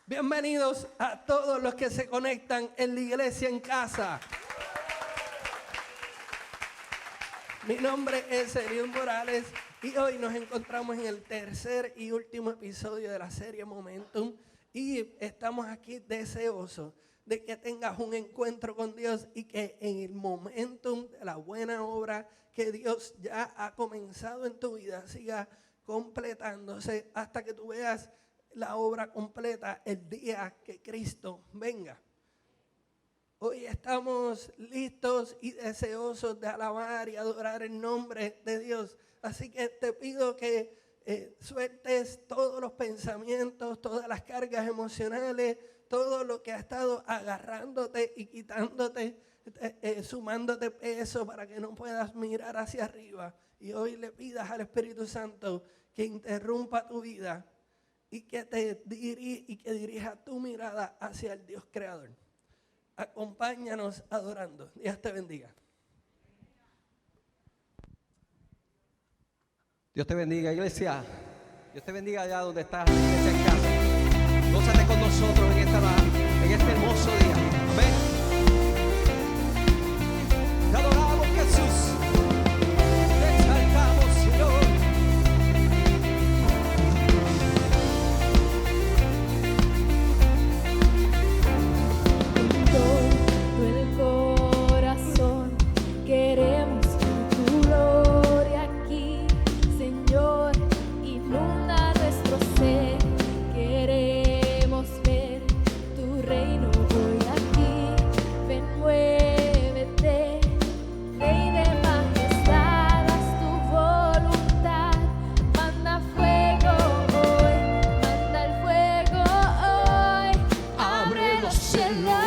Bienvenidos a todos los que se conectan en la iglesia en casa. Mi nombre es Eliud Morales y hoy nos encontramos en el tercer y último episodio de la serie Momentum y estamos aquí deseosos de que tengas un encuentro con Dios y que en el momentum de la buena obra que Dios ya ha comenzado en tu vida siga completándose hasta que tú veas la obra completa el día que Cristo venga. Hoy estamos listos y deseosos de alabar y adorar el nombre de Dios. Así que te pido que sueltes todos los pensamientos, todas las cargas emocionales, todo lo que ha estado agarrándote y quitándote, sumándote peso para que no puedas mirar hacia arriba. Y hoy le pidas al Espíritu Santo que interrumpa tu vida y que dirija tu mirada hacia el Dios creador. Acompáñanos adorando. Dios te bendiga. Dios te bendiga, iglesia. Dios te bendiga allá donde estás, iglesia en casa. Gózate con nosotros en este hermoso día. Amén. Te adoramos, Jesús. Te exaltamos, Señor. Queremos tu gloria aquí, Señor, inunda nuestro ser. Queremos ver tu reino hoy aquí. Ven, muévete, Rey de majestad, haz tu voluntad. Manda fuego hoy, manda el fuego hoy. Abre los cielos.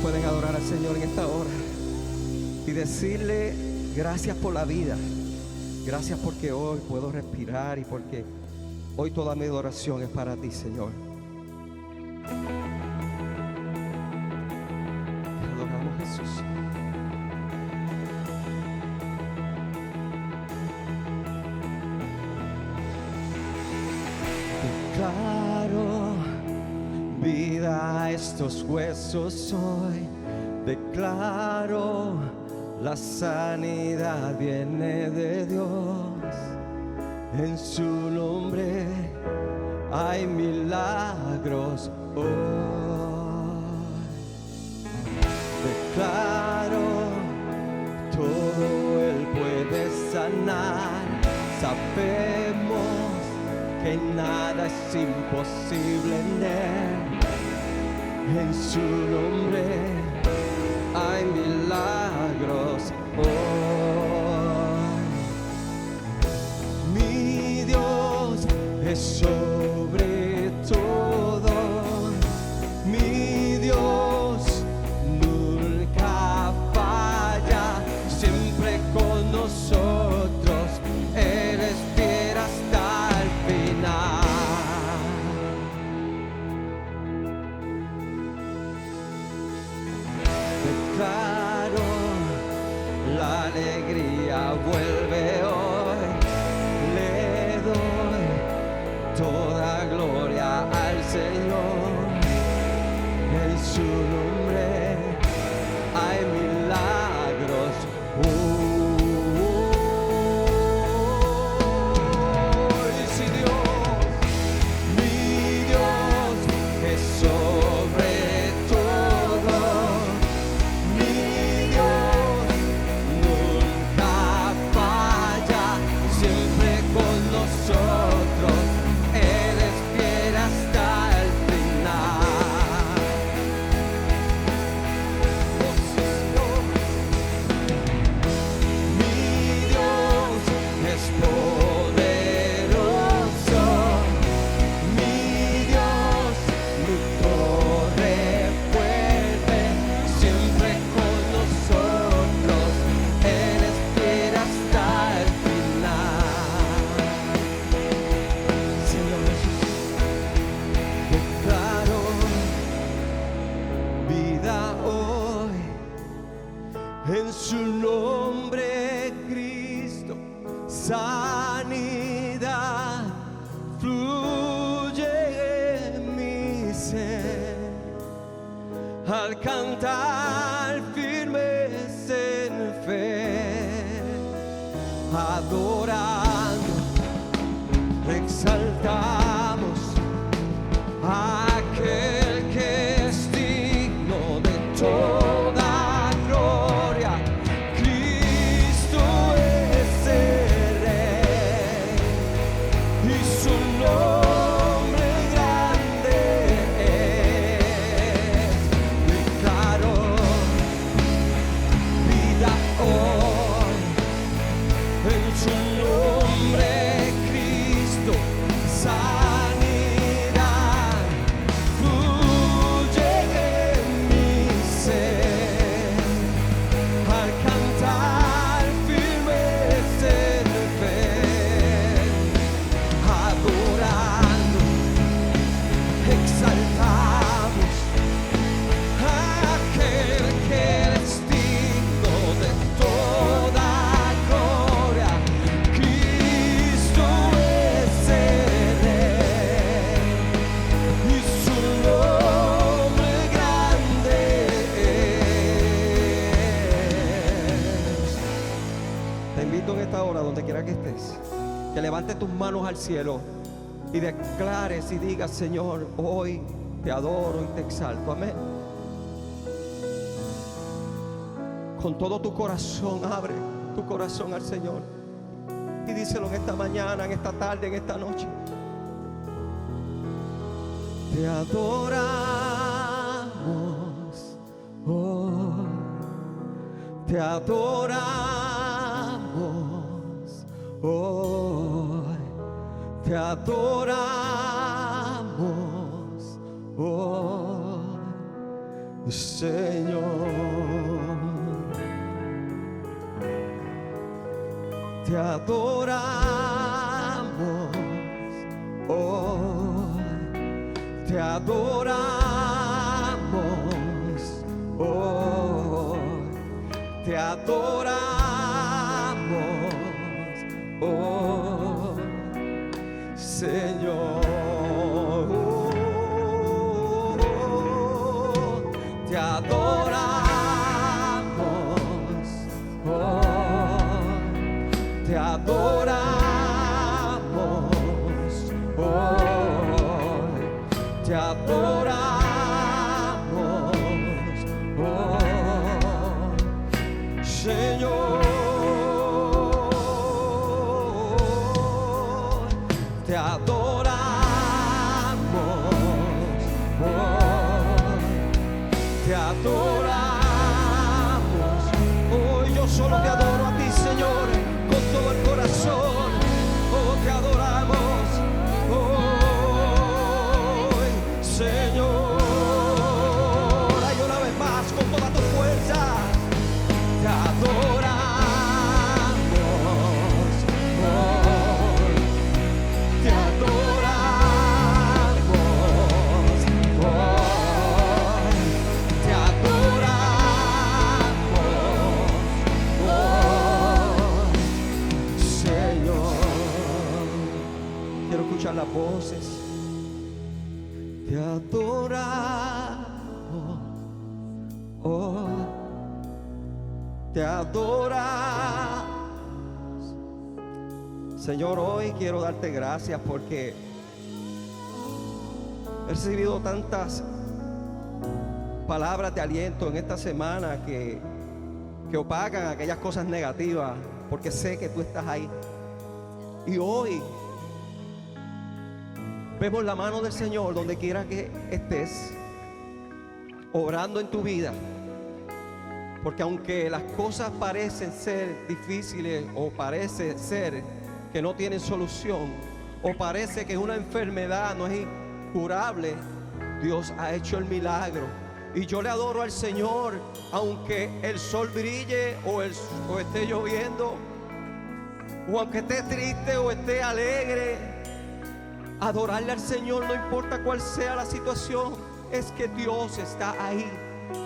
Pueden adorar al Señor en esta hora y decirle gracias por la vida, gracias porque hoy puedo respirar y porque hoy toda mi adoración es para ti, Señor. Te adoramos, Jesús. Declaro vida a estos huesos hoy. Declaro la sanidad viene de Dios. En su nombre hay milagros hoy. Declaro todo Él puede sanar. Sabemos que nada es imposible en Él. En su nombre hay milagros hoy. Mi Dios es sobre todo. Mi Dios nunca falla, siempre con nosotros. Él es fiel hasta el final. Declaro la alegría vuelve hoy. Le doy toda gloria al Señor. En su nombre hay milagros. Sí, Dios, mi Dios es sobre todo. Mi Dios nunca falla, siempre con nosotros. Él es fiel hasta el final. Oh, sí, Señor. Mi Dios es poderoso. Mi Dios, mi torre fuerte, siempre con nosotros. Él es fiel hasta el final. Señor Jesús, declaro vida hoy. En su nombre, Cristo, sanidad fluye en mi ser. Al cantar firmes en fe, adorando, exaltamos a aquel que es digno de toda gloria. Cristo es el Rey y su nombre grande es. Declaro vida hoy. En su nombre, Cristo, sanidad fluye en mi ser. Al cantar firmes en fe, adorando, exaltamos a aquel que es digno de toda gloria. Cristo es el Rey y su nombre grande es. Te invito en esta hora, donde quiera que estés, que levantes tus manos al cielo y declares y digas: Señor, hoy te adoro y te exalto. Amén. Con todo tu corazón, abre tu corazón al Señor y díselo en esta mañana, en esta tarde, en esta noche. Te adoramos hoy. Te adoramos hoy. Te adoramos hoy, Señor. Te adoramos hoy. Te adoramos hoy. Te adoramos hoy, Señor. voces. Te adoramos, oh, te adoramos. Señor, hoy quiero darte gracias porque he recibido tantas palabras de aliento en esta semana que opacan aquellas cosas negativas, porque sé que tú estás ahí. Y hoy vemos la mano del Señor donde quiera que estés, obrando en tu vida. Porque aunque las cosas parecen ser difíciles, o parece ser que no tienen solución, o parece que una enfermedad no es incurable, Dios ha hecho el milagro. Y yo le adoro al Señor, aunque el sol brille o esté lloviendo, o aunque esté triste o esté alegre. Adorarle al Señor no importa cuál sea la situación, es que Dios está ahí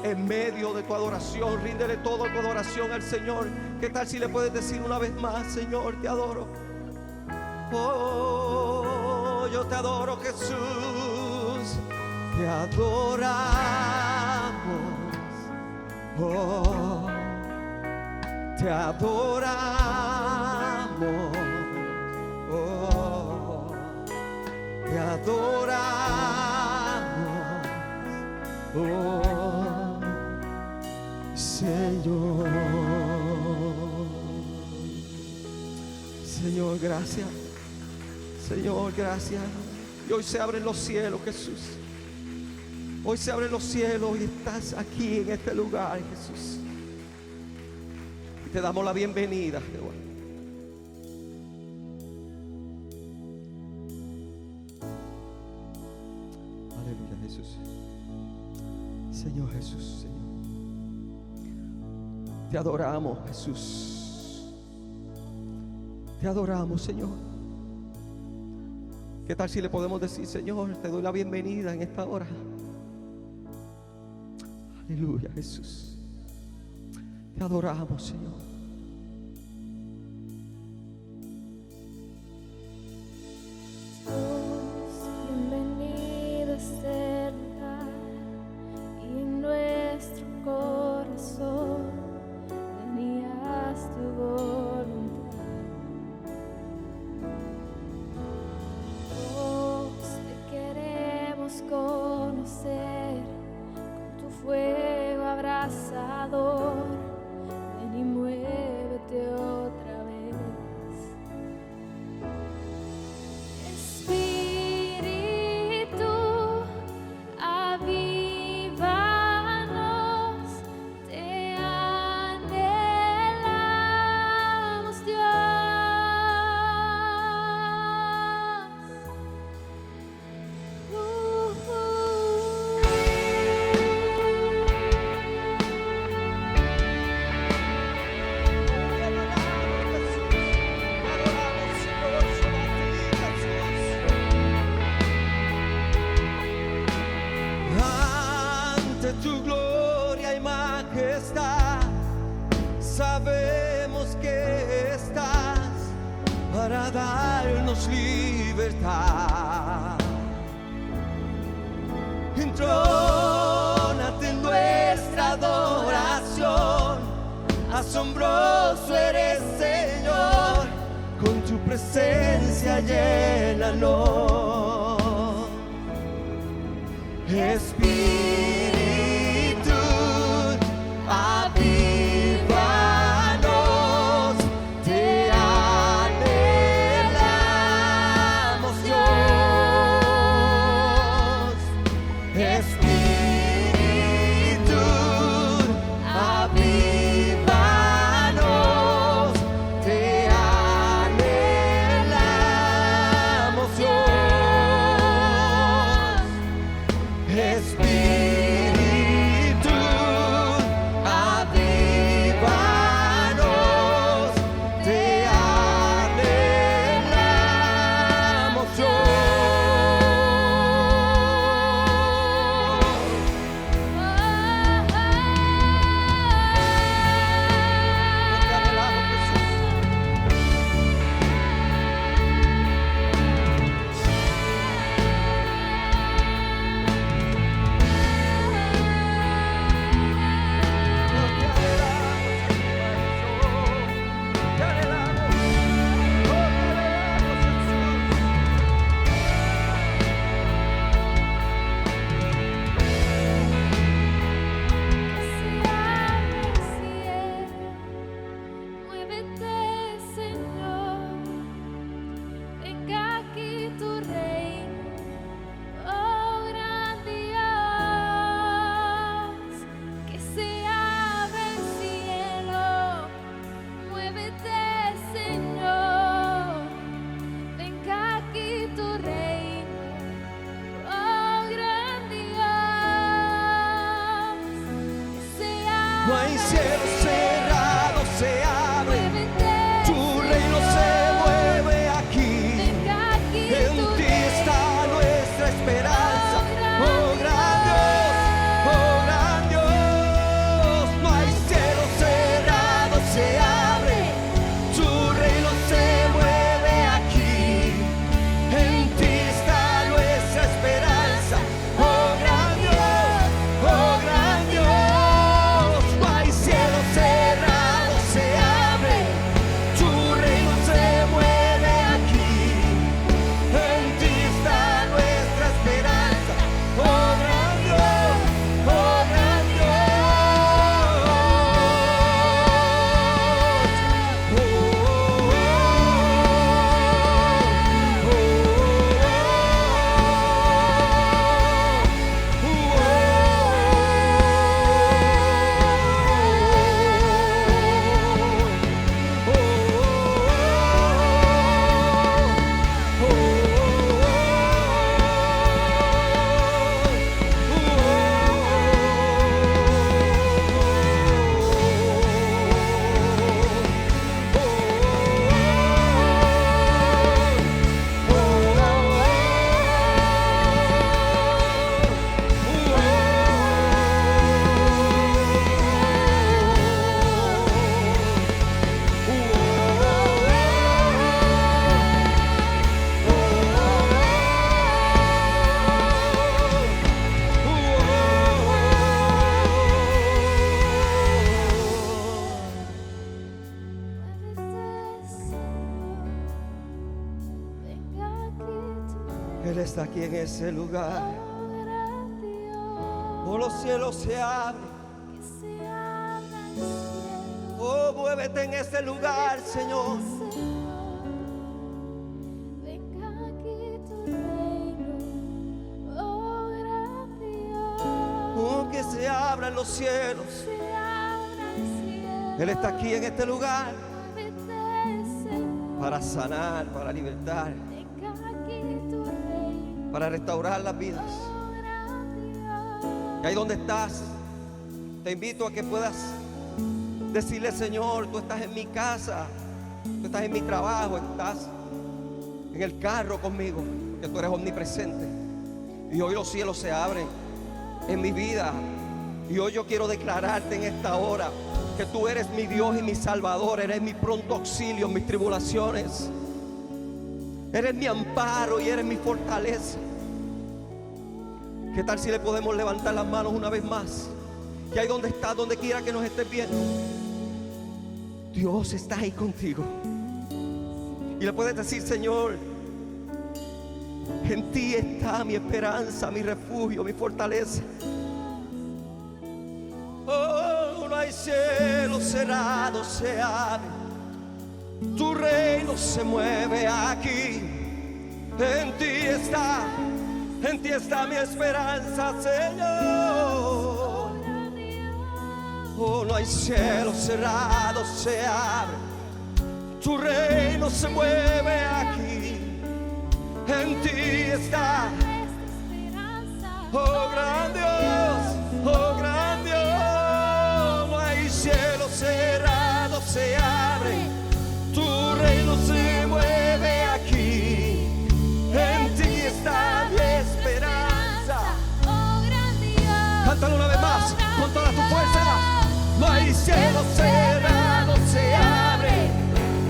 en medio de tu adoración. Ríndele toda tu adoración al Señor. ¿Qué tal si le puedes decir una vez más: Señor, te adoro? Oh, yo te adoro, Jesús. Te adoramos, oh, te adoramos, oh, te adoramos, oh, Señor. Señor, gracias. Señor, gracias. Y hoy se abren los cielos, Jesús. Hoy se abren los cielos y estás aquí en este lugar, Jesús. Y te damos la bienvenida, Jehová. Aleluya, Jesús. Señor Jesús, Señor. Te adoramos, Jesús. Te adoramos, Señor. ¿Qué tal si le podemos decir: Señor, te doy la bienvenida en esta hora? Aleluya, Jesús. Te adoramos, Señor. Dios, bienvenido a este lugar, y en nuestro corazón tenías tu voluntad. Dios, te queremos conocer con tu fuego abrasador. Ven y muévete otra vez. Espíritu, avívanos, te anhelamos, Dios. Ante tu gloria y majestad, sabemos que estás para darnos libertad. Entrónate en nuestra adoración, asombroso eres, Señor, con tu presencia llénanos. Espíritu, avívanos, te anhelamos, Dios. Espíritu, avívanos, te anhelamos, Dios. Espíritu, hay cielo cerrado, se abre. Muévete, Tu reino se mueve aquí. venga aquí En tu ti reino. está nuestra esperanza. Oh gran Dios, oh gran Dios. No hay cielo cerrado, se abre. Tu reino se mueve aquí. En ti está nuestra esperanza. Oh gran Dios, oh gran Dios. No hay cielo cerrado, se abre. Tu reino se mueve aquí. En ti está nuestra esperanza. Oh gran Dios, oh gran Él está aquí en ese lugar. Oh, los cielos se abren. Oh, muévete en ese lugar, Señor. Venga aquí tu reino, oh gran Dios. Oh, que se abran los cielos. Se abra el cielo. Él está aquí en este lugar Muévete, Señor. para sanar, para libertar, Venga aquí tu reino, para restaurar las vidas. oh gran Dios. Y ahí donde estás, te invito a que puedas decirle: Señor, tú estás en mi casa, tú estás en mi trabajo, estás en el carro conmigo, porque tú eres omnipresente. Y hoy los cielos se abren en mi vida. Y hoy yo quiero declararte en esta hora que tú eres mi Dios y mi Salvador. Eres mi pronto auxilio en mis tribulaciones. Eres mi amparo y eres mi fortaleza. ¿Qué tal si le podemos levantar las manos una vez más? Que ahí donde estás, donde quiera que nos estés viendo, Dios está ahí contigo. Y le puedes decir: Señor, en ti está mi esperanza, mi refugio, mi fortaleza. Oh, no hay cielo cerrado, se abre. Tu reino se mueve aquí. En ti está mi esperanza, Señor. Oh, no hay cielo cerrado, se abre. Tu reino se mueve aquí. En ti está. Oh gran Dios, oh gran Dios. No hay cielo cerrado, se abre. Tu reino se mueve aquí. En ti está mi esperanza. Oh gran Dios. Cántalo una vez más, con toda tu fuerza. No hay cielo cerrado, se abre.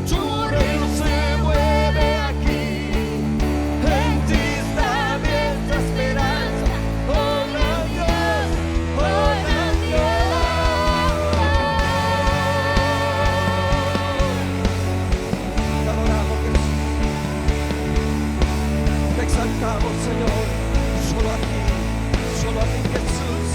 Tu reino se mueve aquí. En ti está nuestra esperanza. Oh gran Dios, oh gran Dios. Te adoramos, Jesús. Te exaltamos, Señor. Solo a ti, Jesús.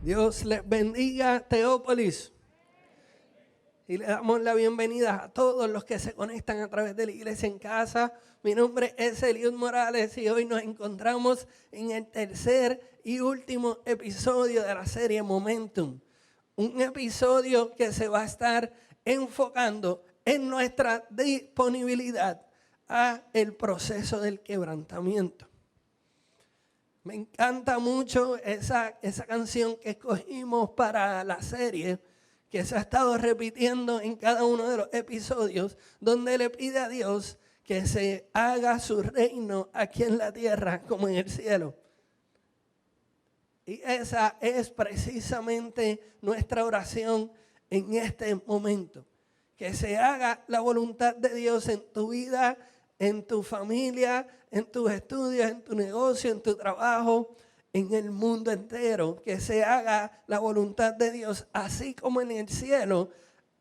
Dios les bendiga, Teópolis. Y le damos la bienvenida a todos los que se conectan a través de la iglesia en casa. Mi nombre es Eliud Morales y hoy nos encontramos en el tercer y último episodio de la serie Momentum. Un episodio que se va a estar enfocando en nuestra disponibilidad a el proceso del quebrantamiento. Me encanta mucho esa canción que escogimos para la serie, que se ha estado repitiendo en cada uno de los episodios, donde le pide a Dios que se haga su reino aquí en la tierra como en el cielo. Y esa es precisamente nuestra oración en este momento. Que se haga la voluntad de Dios en tu vida, en tu familia, en tus estudios, en tu negocio, en tu trabajo, en el mundo entero. Que se haga la voluntad de Dios, así como en el cielo,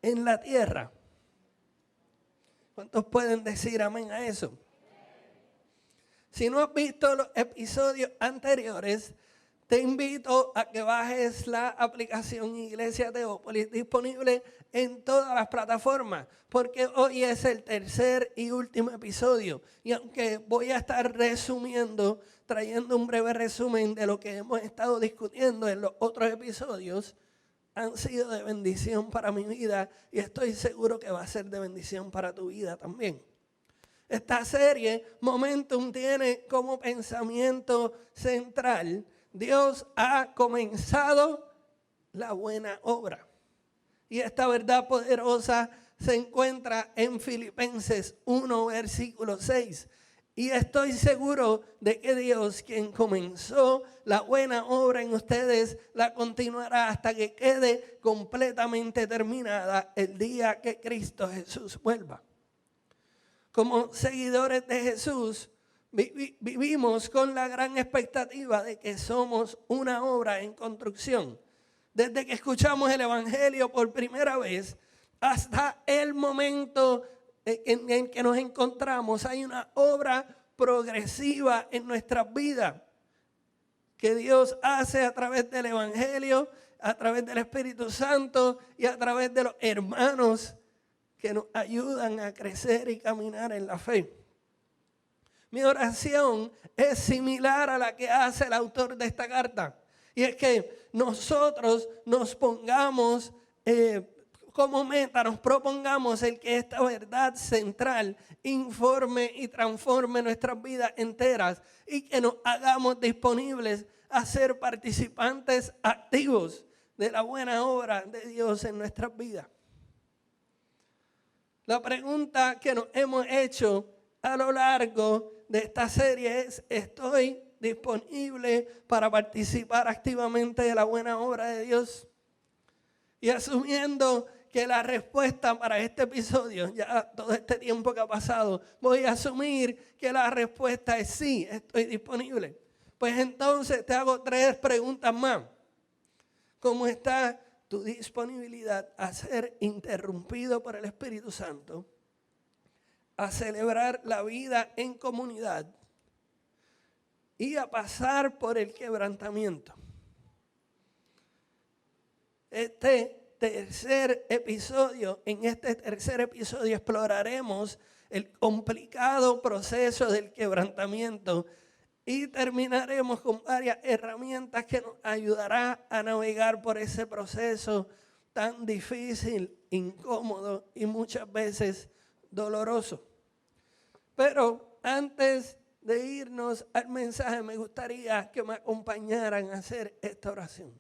en la tierra. ¿Cuántos pueden decir amén a eso? Si no has visto los episodios anteriores, te invito a que bajes la aplicación Iglesia Teópolis, disponible en todas las plataformas, porque hoy es el tercer y último episodio. Y aunque voy a estar resumiendo, trayendo un breve resumen de lo que hemos estado discutiendo en los otros episodios, han sido de bendición para mi vida y estoy seguro que va a ser de bendición para tu vida también. Esta serie, Momentum, tiene como pensamiento central: Dios ha comenzado la buena obra. Y esta verdad poderosa se encuentra en Filipenses 1, versículo 6. Y estoy seguro de que Dios, quien comenzó la buena obra en ustedes, la continuará hasta que quede completamente terminada el día que Cristo Jesús vuelva. Como seguidores de Jesús, vivimos con la gran expectativa de que somos una obra en construcción. Desde que escuchamos el Evangelio por primera vez hasta el momento en el que nos encontramos, hay una obra progresiva en nuestras vidas que Dios hace a través del Evangelio, a través del Espíritu Santo y a través de los hermanos que nos ayudan a crecer y caminar en la fe. Mi oración es similar a la que hace el autor de esta carta. Y es que nosotros nos pongamos como meta, nos propongamos el que esta verdad central informe y transforme nuestras vidas enteras y que nos hagamos disponibles a ser participantes activos de la buena obra de Dios en nuestras vidas. La pregunta que nos hemos hecho a lo largo de esta serie es: ¿estoy disponible para participar activamente de la buena obra de Dios? Y asumiendo que la respuesta para este episodio, ya todo este tiempo que ha pasado, voy a asumir que la respuesta es sí, estoy disponible. Pues entonces te hago 3 preguntas más. ¿Cómo está tu disponibilidad a ser interrumpido por el Espíritu Santo, a celebrar la vida en comunidad y a pasar por el quebrantamiento? En este tercer episodio exploraremos el complicado proceso del quebrantamiento y terminaremos con varias herramientas que nos ayudarán a navegar por ese proceso tan difícil, incómodo y muchas veces doloroso. Pero antes de irnos al mensaje, me gustaría que me acompañaran a hacer esta oración.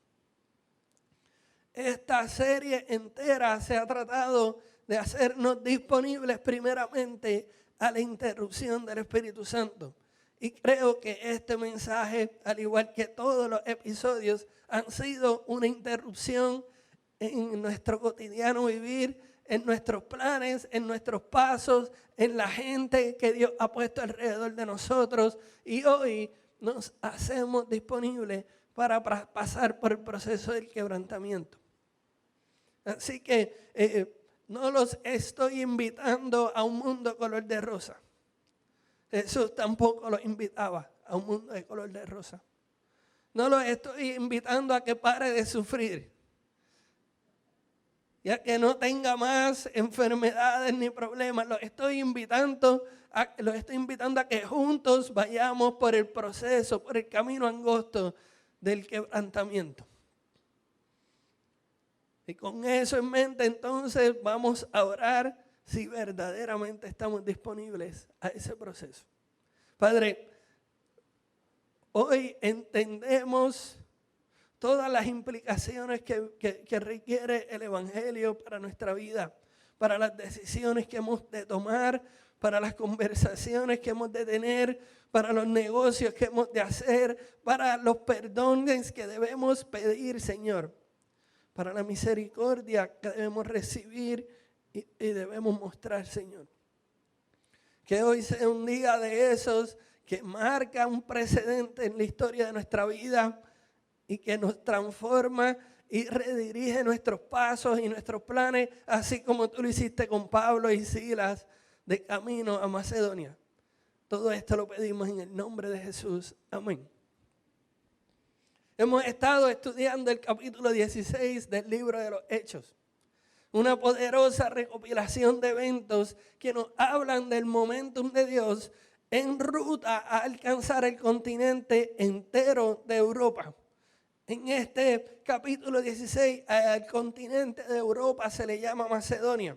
Esta serie entera se ha tratado de hacernos disponibles primeramente a la interrupción del Espíritu Santo. Y creo que este mensaje, al igual que todos los episodios, han sido una interrupción en nuestro cotidiano vivir, en nuestros planes, en nuestros pasos, en la gente que Dios ha puesto alrededor de nosotros. Y hoy nos hacemos disponibles para pasar por el proceso del quebrantamiento. Así que no los estoy invitando a un mundo color de rosa. Jesús tampoco los invitaba a un mundo de color de rosa. No lo estoy invitando a que pare de sufrir. Y a que no tenga más enfermedades ni problemas. Los estoy invitando a que juntos vayamos por el proceso, por el camino angosto del quebrantamiento. Y con eso en mente, entonces vamos a orar si verdaderamente estamos disponibles a ese proceso. Padre, hoy entendemos todas las implicaciones que requiere el Evangelio para nuestra vida, para las decisiones que hemos de tomar, para las conversaciones que hemos de tener, para los negocios que hemos de hacer, para los perdones que debemos pedir, Señor, para la misericordia que debemos recibir y debemos mostrar, Señor. Que hoy sea un día de esos que marca un precedente en la historia de nuestra vida y que nos transforma y redirige nuestros pasos y nuestros planes, así como tú lo hiciste con Pablo y Silas de camino a Macedonia. Todo esto lo pedimos en el nombre de Jesús. Amén. Hemos estado estudiando el capítulo 16 del libro de los Hechos. Una poderosa recopilación de eventos que nos hablan del momentum de Dios en ruta a alcanzar el continente entero de Europa. En este capítulo 16, al continente de Europa se le llama Macedonia.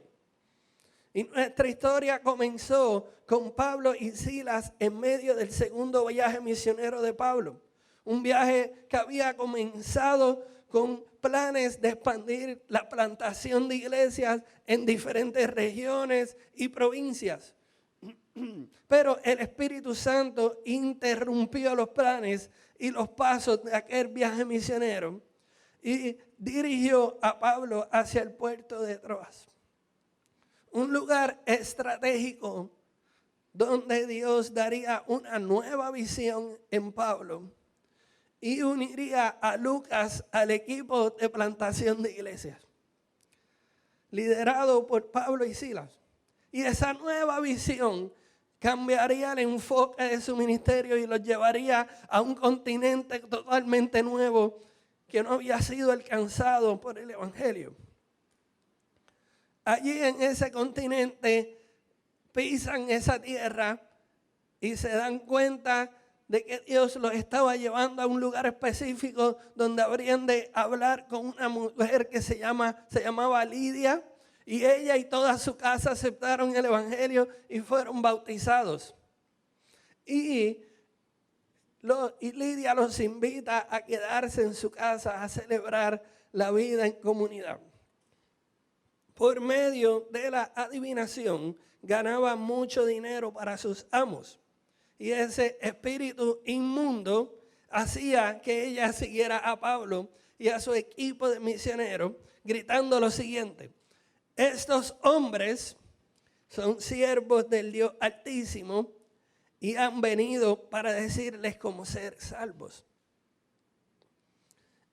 Y nuestra historia comenzó con Pablo y Silas en medio del segundo viaje misionero de Pablo. Un viaje que había comenzado con planes de expandir la plantación de iglesias en diferentes regiones y provincias. Pero el Espíritu Santo interrumpió los planes y los pasos de aquel viaje misionero y dirigió a Pablo hacia el puerto de Troas. Un lugar estratégico donde Dios daría una nueva visión en Pablo y uniría a Lucas al equipo de plantación de iglesias, liderado por Pablo y Silas. Y esa nueva visión cambiaría el enfoque de su ministerio y los llevaría a un continente totalmente nuevo que no había sido alcanzado por el Evangelio. Allí en ese continente pisan esa tierra y se dan cuenta de que Dios los estaba llevando a un lugar específico donde habrían de hablar con una mujer que se llamaba Lidia, y ella y toda su casa aceptaron el Evangelio y fueron bautizados. Y Lidia los invita a quedarse en su casa a celebrar la vida en comunidad. Por medio de la adivinación ganaba mucho dinero para sus amos. Y ese espíritu inmundo hacía que ella siguiera a Pablo y a su equipo de misioneros gritando lo siguiente: estos hombres son siervos del Dios Altísimo y han venido para decirles cómo ser salvos.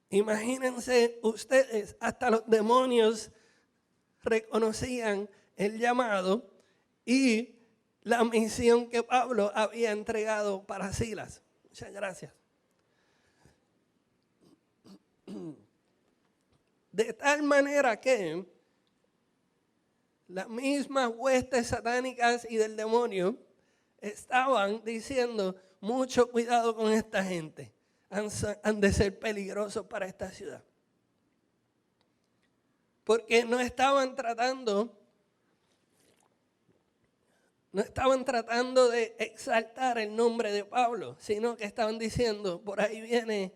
Imagínense ustedes, hasta los demonios reconocían el llamado y la misión que Pablo había entregado para Silas. Muchas gracias. De tal manera que las mismas huestes satánicas y del demonio estaban diciendo: mucho cuidado con esta gente, han de ser peligrosos para esta ciudad. Porque no estaban tratando de exaltar el nombre de Pablo, sino que estaban diciendo: por ahí viene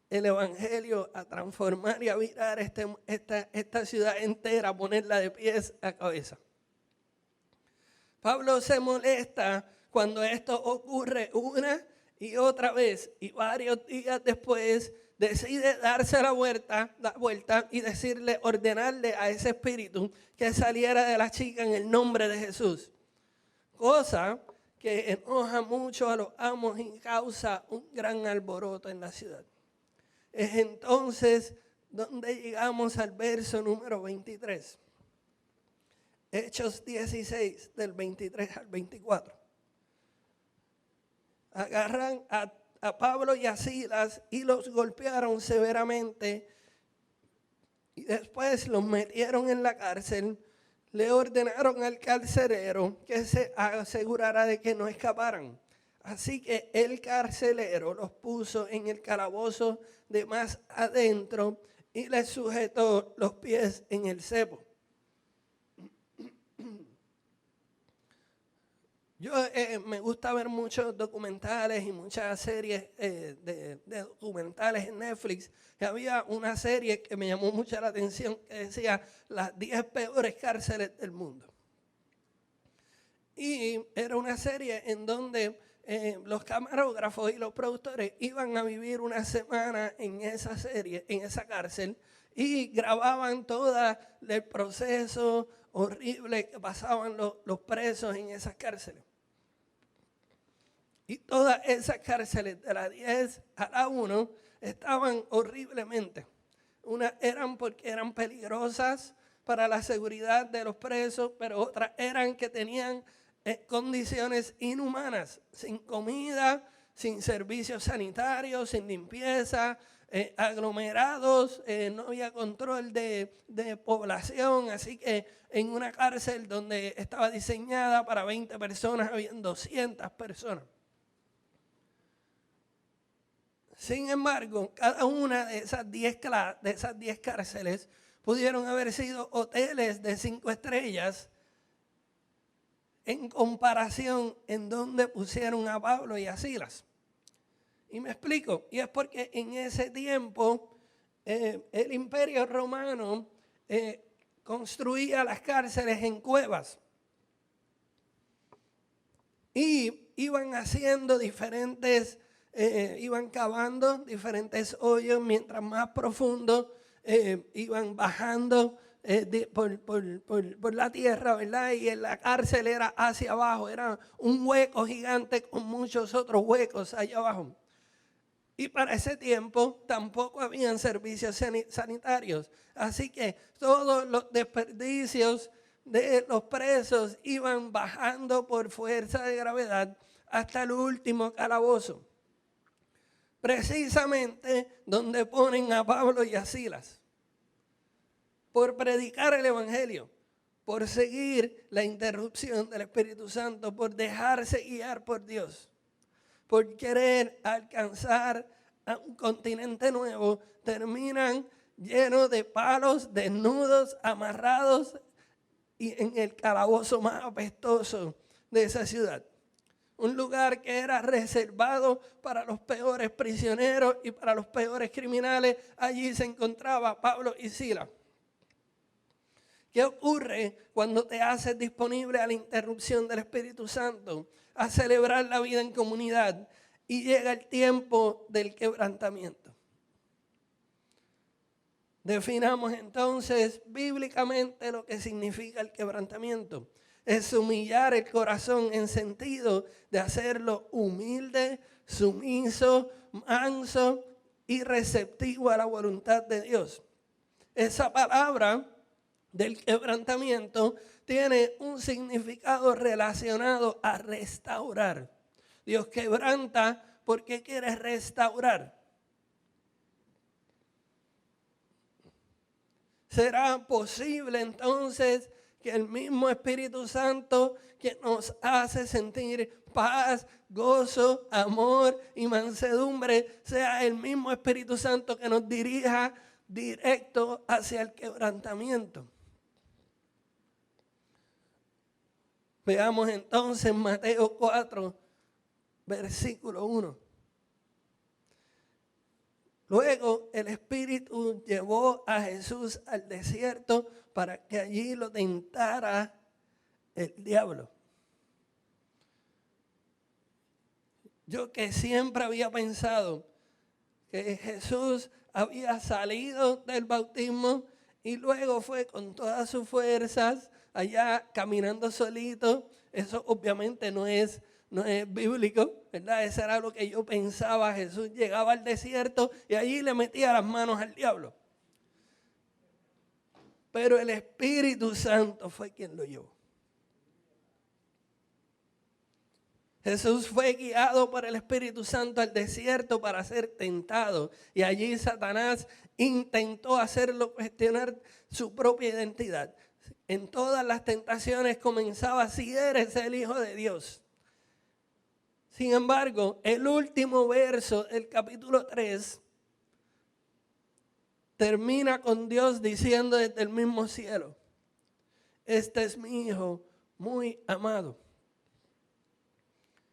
el Evangelio a transformar y a virar esta ciudad entera, a ponerla de pies a cabeza. Pablo se molesta cuando esto ocurre una y otra vez, y varios días después decide darse la vuelta y ordenarle a ese espíritu que saliera de la chica en el nombre de Jesús. Cosa que enoja mucho a los amos y causa un gran alboroto en la ciudad. Es entonces donde llegamos al verso número 23. Hechos 16, del 23 al 24. Agarran a a Pablo y a Silas y los golpearon severamente. Y después los metieron en la cárcel. Le ordenaron al carcelero que se asegurara de que no escaparan. Así que el carcelero los puso en el calabozo de más adentro y les sujetó los pies en el cepo. Yo me gusta ver muchos documentales y muchas series de documentales en Netflix. Y había una serie que me llamó mucho la atención que decía las 10 peores cárceles del mundo. Y era una serie en donde los camarógrafos y los productores iban a vivir una semana en esa serie, en esa cárcel, y grababan todo el proceso horrible que pasaban los presos en esas cárceles. Y todas esas cárceles, de las 10 a la 1, estaban horriblemente. Unas eran porque eran peligrosas para la seguridad de los presos, pero otras eran que tenían condiciones inhumanas, sin comida, sin servicios sanitarios, sin limpieza, aglomerados, no había control de población, así que en una cárcel donde estaba diseñada para 20 personas, habían 200 personas. Sin embargo, cada una de esas 10 cárceles pudieron haber sido hoteles de 5 estrellas en comparación en donde pusieron a Pablo y a Silas. Y me explico, y es porque en ese tiempo el Imperio Romano construía las cárceles en cuevas y iban haciendo iban cavando diferentes hoyos, mientras más profundo iban bajando por la tierra, ¿verdad? Y en la cárcel era hacia abajo, era un hueco gigante con muchos otros huecos allá abajo. Y para ese tiempo tampoco habían servicios sanitarios, así que todos los desperdicios de los presos iban bajando por fuerza de gravedad hasta el último calabozo. Precisamente donde ponen a Pablo y a Silas, por predicar el evangelio, por seguir la interrupción del Espíritu Santo, por dejarse guiar por Dios, por querer alcanzar a un continente nuevo, terminan llenos de palos, desnudos, amarrados y en el calabozo más apestoso de esa ciudad. Un lugar que era reservado para los peores prisioneros y para los peores criminales. Allí se encontraba Pablo y Silas. ¿Qué ocurre cuando te haces disponible a la interrupción del Espíritu Santo, a celebrar la vida en comunidad y llega el tiempo del quebrantamiento? Definamos entonces bíblicamente lo que significa el quebrantamiento. Es humillar el corazón en sentido de hacerlo humilde, sumiso, manso y receptivo a la voluntad de Dios. Esa palabra del quebrantamiento tiene un significado relacionado a restaurar. Dios quebranta porque quiere restaurar. ¿Será posible entonces que el mismo Espíritu Santo que nos hace sentir paz, gozo, amor y mansedumbre sea el mismo Espíritu Santo que nos dirija directo hacia el quebrantamiento? Veamos entonces Mateo 4, versículo 1. Luego el Espíritu llevó a Jesús al desierto para que allí lo tentara el diablo. Yo que siempre había pensado que Jesús había salido del bautismo y luego fue con todas sus fuerzas allá caminando solito. Eso obviamente no es bíblico, ¿verdad? Eso era lo que yo pensaba. Jesús llegaba al desierto y allí le metía las manos al diablo. Pero el Espíritu Santo fue quien lo llevó. Jesús fue guiado por el Espíritu Santo al desierto para ser tentado. Y allí Satanás intentó hacerlo cuestionar su propia identidad. En todas las tentaciones comenzaba: si eres el Hijo de Dios. Sin embargo, el último verso del capítulo 3 termina con Dios diciendo desde el mismo cielo: este es mi Hijo muy amado.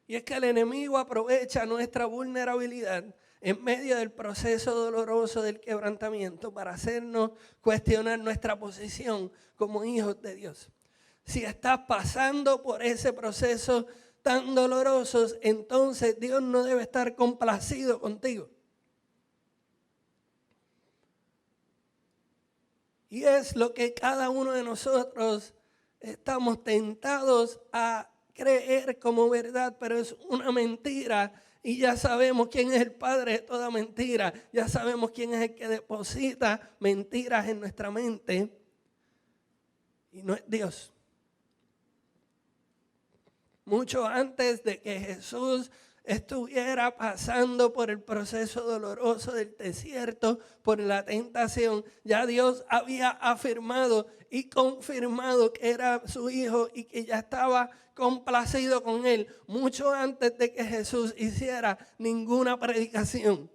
Y es que el enemigo aprovecha nuestra vulnerabilidad en medio del proceso doloroso del quebrantamiento para hacernos cuestionar nuestra posición como hijos de Dios. Si estás pasando por ese proceso tan doloroso, entonces Dios no debe estar complacido contigo. Y es lo que cada uno de nosotros estamos tentados a creer como verdad, pero es una mentira. Y ya sabemos quién es el padre de toda mentira. Ya sabemos quién es el que deposita mentiras en nuestra mente. Y no es Dios. Mucho antes de que Jesús estuviera pasando por el proceso doloroso del desierto, por la tentación, ya Dios había afirmado y confirmado que era su hijo y que ya estaba complacido con él, mucho antes de que Jesús hiciera ninguna predicación.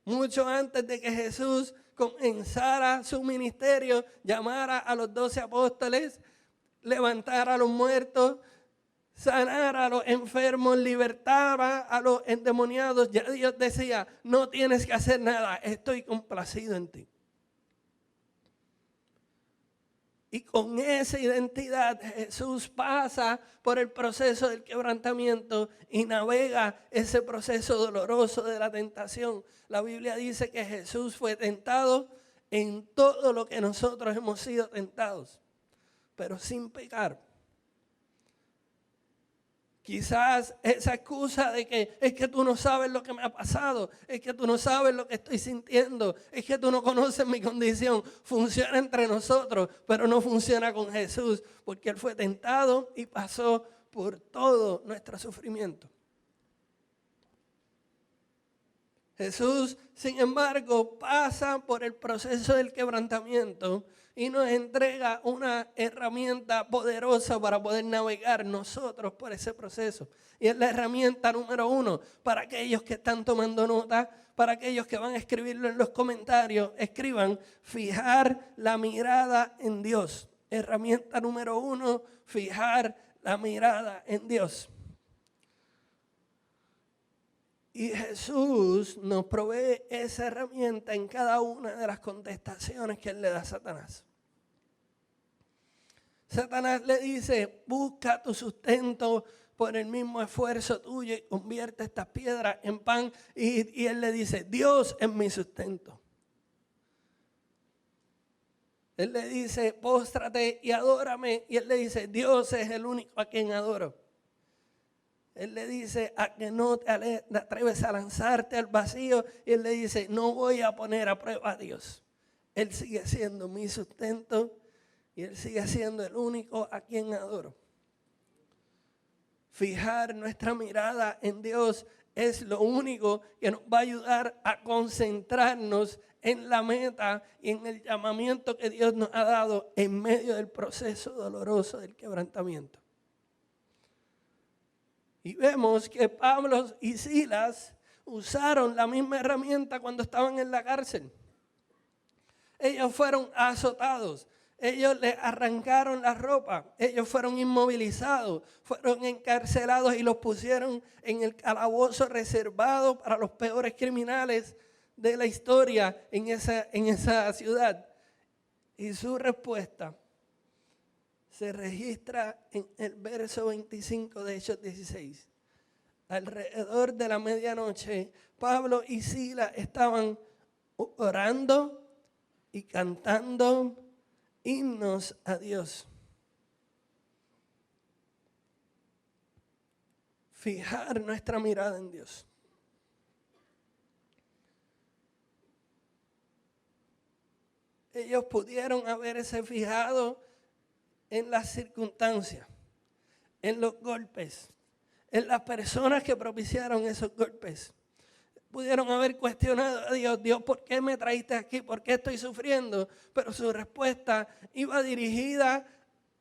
Mucho antes de que Jesús comenzara su ministerio, llamara a los 12 apóstoles, levantara a los muertos, sanara a los enfermos, libertaba a los endemoniados, ya Dios decía: no tienes que hacer nada, estoy complacido en ti. Y con esa identidad Jesús pasa por el proceso del quebrantamiento y navega ese proceso doloroso de la tentación. La Biblia dice que Jesús fue tentado en todo lo que nosotros hemos sido tentados, pero sin pecar. Quizás esa excusa de que es que tú no sabes lo que me ha pasado, es que tú no sabes lo que estoy sintiendo, es que tú no conoces mi condición, funciona entre nosotros, pero no funciona con Jesús, porque Él fue tentado y pasó por todo nuestro sufrimiento. Jesús, sin embargo, pasa por el proceso del quebrantamiento y nos entrega una herramienta poderosa para poder navegar nosotros por ese proceso. Y es la herramienta número 1 para aquellos que están tomando nota, para aquellos que van a escribirlo en los comentarios. Escriban: fijar la mirada en Dios. Herramienta número 1, fijar la mirada en Dios. Y Jesús nos provee esa herramienta en cada una de las contestaciones que Él le da a Satanás. Satanás le dice: busca tu sustento por el mismo esfuerzo tuyo y convierte estas piedras en pan. Y Él le dice: Dios es mi sustento. Él le dice: póstrate y adórame. Y Él le dice: Dios es el único a quien adoro. Él le dice: a que no te atreves a lanzarte al vacío. Y Él le dice: no voy a poner a prueba a Dios. Él sigue siendo mi sustento y Él sigue siendo el único a quien adoro. Fijar nuestra mirada en Dios es lo único que nos va a ayudar a concentrarnos en la meta y en el llamamiento que Dios nos ha dado en medio del proceso doloroso del quebrantamiento. Y vemos que Pablo y Silas usaron la misma herramienta cuando estaban en la cárcel. Ellos fueron azotados, ellos les arrancaron la ropa, ellos fueron inmovilizados, fueron encarcelados y los pusieron en el calabozo reservado para los peores criminales de la historia en esa ciudad. Y su respuesta se registra en el verso 25 de Hechos 16. Alrededor de la medianoche, Pablo y Silas estaban orando y cantando himnos a Dios. Fijar nuestra mirada en Dios. Ellos pudieron haberse fijado en las circunstancias, en los golpes, en las personas que propiciaron esos golpes. Pudieron haber cuestionado a Dios, Dios, ¿por qué me traíste aquí? ¿Por qué estoy sufriendo? Pero su respuesta iba dirigida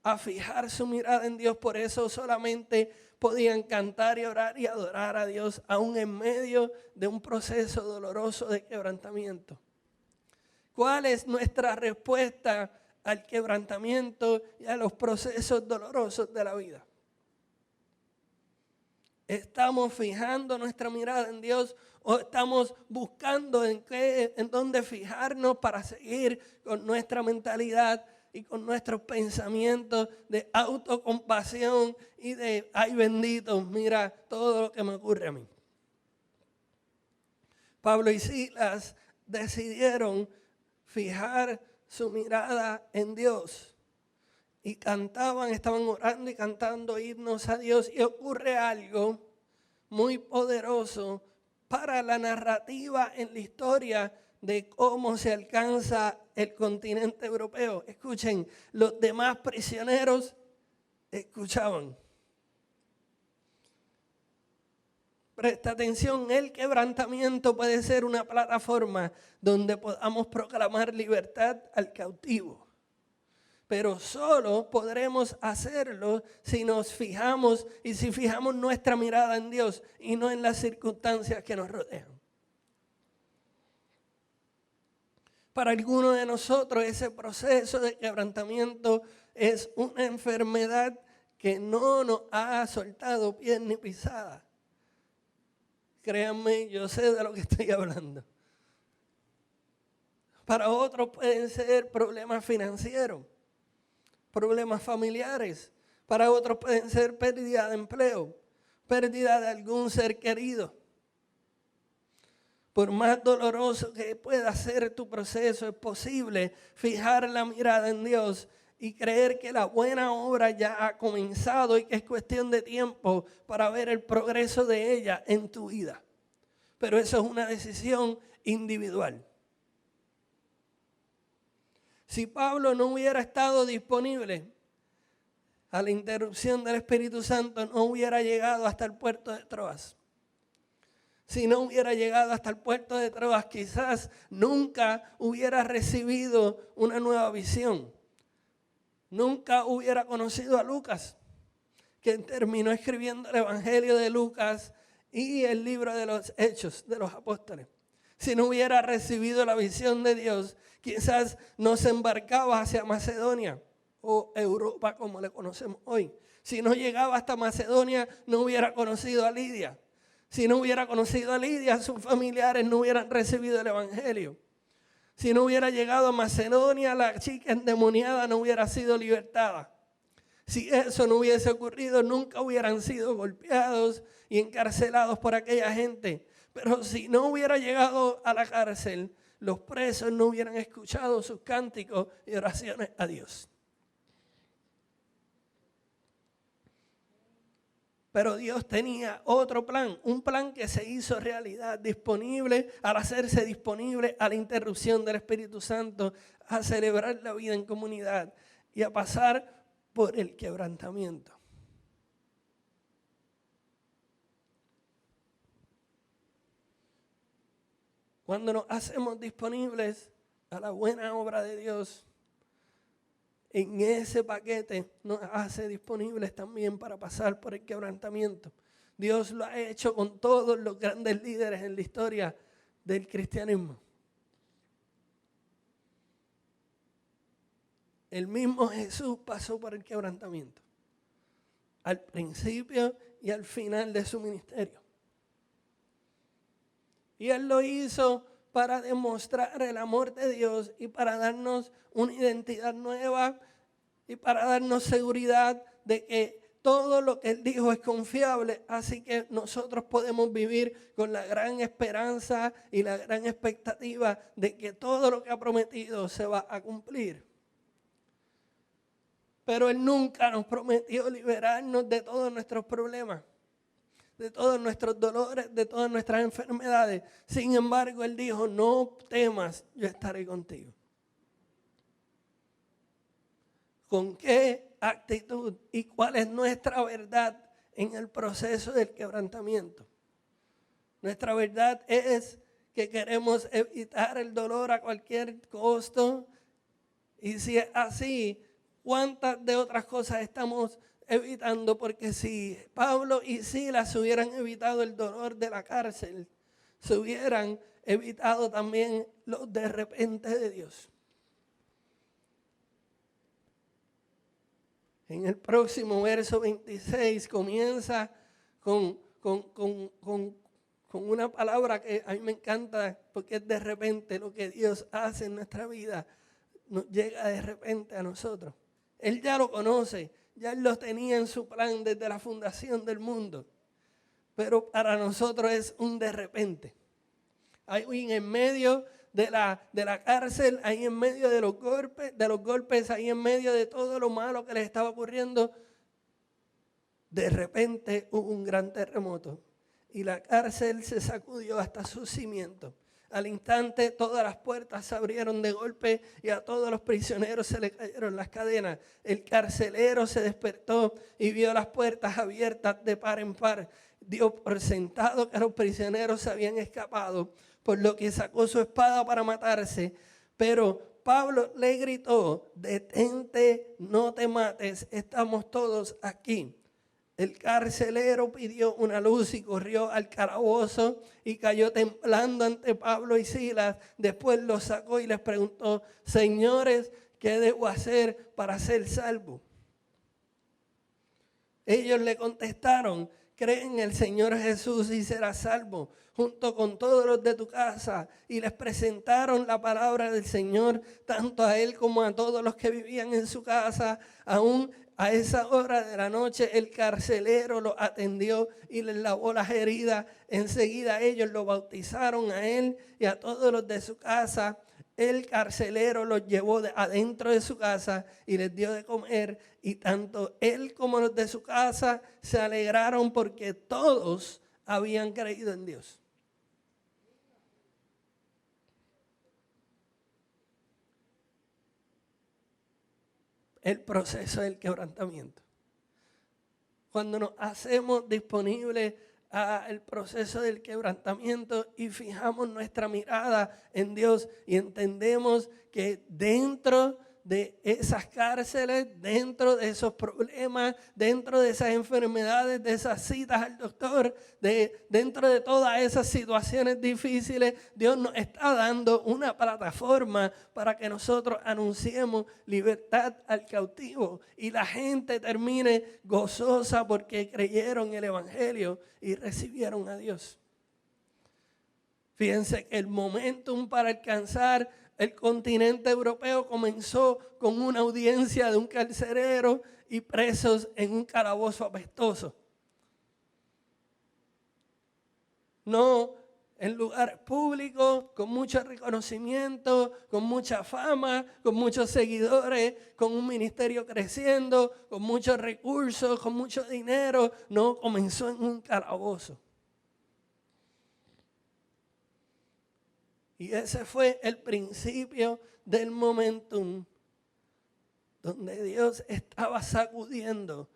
a fijar su mirada en Dios. Por eso solamente podían cantar y orar y adorar a Dios, aún en medio de un proceso doloroso de quebrantamiento. ¿Cuál es nuestra respuesta al quebrantamiento y a los procesos dolorosos de la vida? ¿Estamos fijando nuestra mirada en Dios o estamos buscando en dónde fijarnos para seguir con nuestra mentalidad y con nuestros pensamientos de autocompasión y de, ay bendito, mira todo lo que me ocurre a mí? Pablo y Silas decidieron fijar su mirada en Dios y estaban orando y cantando himnos a Dios, y ocurre algo muy poderoso para la narrativa en la historia de cómo se alcanza el continente europeo. Escuchen, los demás prisioneros escuchaban. Presta atención, el quebrantamiento puede ser una plataforma donde podamos proclamar libertad al cautivo. Pero solo podremos hacerlo si nos fijamos y si fijamos nuestra mirada en Dios y no en las circunstancias que nos rodean. Para algunos de nosotros ese proceso de quebrantamiento es una enfermedad que no nos ha soltado pie ni pisada. Créanme, yo sé de lo que estoy hablando. Para otros pueden ser problemas financieros, problemas familiares. Para otros pueden ser pérdida de empleo, pérdida de algún ser querido. Por más doloroso que pueda ser tu proceso, es posible fijar la mirada en Dios y creer que la buena obra ya ha comenzado y que es cuestión de tiempo para ver el progreso de ella en tu vida. Pero eso es una decisión individual. Si Pablo no hubiera estado disponible a la interrupción del Espíritu Santo, no hubiera llegado hasta el puerto de Troas. Si no hubiera llegado hasta el puerto de Troas, quizás nunca hubiera recibido una nueva visión. Nunca hubiera conocido a Lucas, quien terminó escribiendo el Evangelio de Lucas y el libro de los Hechos de los Apóstoles. Si no hubiera recibido la visión de Dios, quizás no se embarcaba hacia Macedonia o Europa como le conocemos hoy. Si no llegaba hasta Macedonia, no hubiera conocido a Lidia. Si no hubiera conocido a Lidia, sus familiares no hubieran recibido el Evangelio. Si no hubiera llegado a Macedonia, la chica endemoniada no hubiera sido libertada. Si eso no hubiese ocurrido, nunca hubieran sido golpeados y encarcelados por aquella gente. Pero si no hubiera llegado a la cárcel, los presos no hubieran escuchado sus cánticos y oraciones a Dios. Pero Dios tenía otro plan, un plan que se hizo realidad, disponible al hacerse disponible a la interrupción del Espíritu Santo, a celebrar la vida en comunidad y a pasar por el quebrantamiento. Cuando nos hacemos disponibles a la buena obra de Dios, en ese paquete nos hace disponibles también para pasar por el quebrantamiento. Dios lo ha hecho con todos los grandes líderes en la historia del cristianismo. El mismo Jesús pasó por el quebrantamiento, al principio y al final de su ministerio. Y Él lo hizo para demostrar el amor de Dios y para darnos una identidad nueva y para darnos seguridad de que todo lo que Él dijo es confiable. Así que nosotros podemos vivir con la gran esperanza y la gran expectativa de que todo lo que ha prometido se va a cumplir. Pero Él nunca nos prometió liberarnos de todos nuestros problemas, de todos nuestros dolores, de todas nuestras enfermedades. Sin embargo, Él dijo, no temas, yo estaré contigo. ¿Con qué actitud y cuál es nuestra verdad en el proceso del quebrantamiento. Nuestra verdad es que queremos evitar el dolor a cualquier costo. Y si es así, ¿cuántas de otras cosas estamos evitando? Porque si Pablo y Silas hubieran evitado el dolor de la cárcel, se hubieran evitado también los de repente de Dios. En el próximo verso 26 comienza con una palabra que a mí me encanta porque es de repente. Lo que Dios hace en nuestra vida nos llega de repente a nosotros. Él ya lo conoce, ya Él lo tenía en su plan desde la fundación del mundo. Pero para nosotros es un de repente. Ahí en medio de la cárcel, ahí en medio de los golpes, ahí en medio de todo lo malo que les estaba ocurriendo, de repente hubo un gran terremoto y la cárcel se sacudió hasta sus cimientos. Al instante todas las puertas se abrieron de golpe y a todos los prisioneros se les cayeron las cadenas. El carcelero se despertó y vio las puertas abiertas de par en par. Dio por sentado que los prisioneros se habían escapado, por lo que sacó su espada para matarse. Pero Pablo le gritó: detente, no te mates, estamos todos aquí. El carcelero pidió una luz y corrió al calabozo y cayó temblando ante Pablo y Silas. Después los sacó y les preguntó: señores, ¿qué debo hacer para ser salvo? Ellos le contestaron: cree en el Señor Jesús y serás salvo, junto con todos los de tu casa. Y les presentaron la palabra del Señor, tanto a él como a todos los que vivían en su casa. Aún a esa hora de la noche el carcelero los atendió y les lavó las heridas. Enseguida ellos lo bautizaron a él y a todos los de su casa. El carcelero los llevó adentro de su casa y les dio de comer. Y tanto él como los de su casa se alegraron porque todos habían creído en Dios. El proceso del quebrantamiento. Cuando nos hacemos disponibles al proceso del quebrantamiento y fijamos nuestra mirada en Dios y entendemos que dentro de esas cárceles, dentro de esos problemas, dentro de esas enfermedades, de esas citas al doctor, dentro de todas esas situaciones difíciles, Dios nos está dando una plataforma para que nosotros anunciemos libertad al cautivo y la gente termine gozosa porque creyeron el evangelio y recibieron a Dios. Fíjense que el momentum para alcanzar el continente europeo comenzó con una audiencia de un carcelero y presos en un calabozo apestoso. No en lugares públicos, con mucho reconocimiento, con mucha fama, con muchos seguidores, con un ministerio creciendo, con muchos recursos, con mucho dinero. No, comenzó en un calabozo. Y ese fue el principio del momentum, donde Dios estaba sacudiendo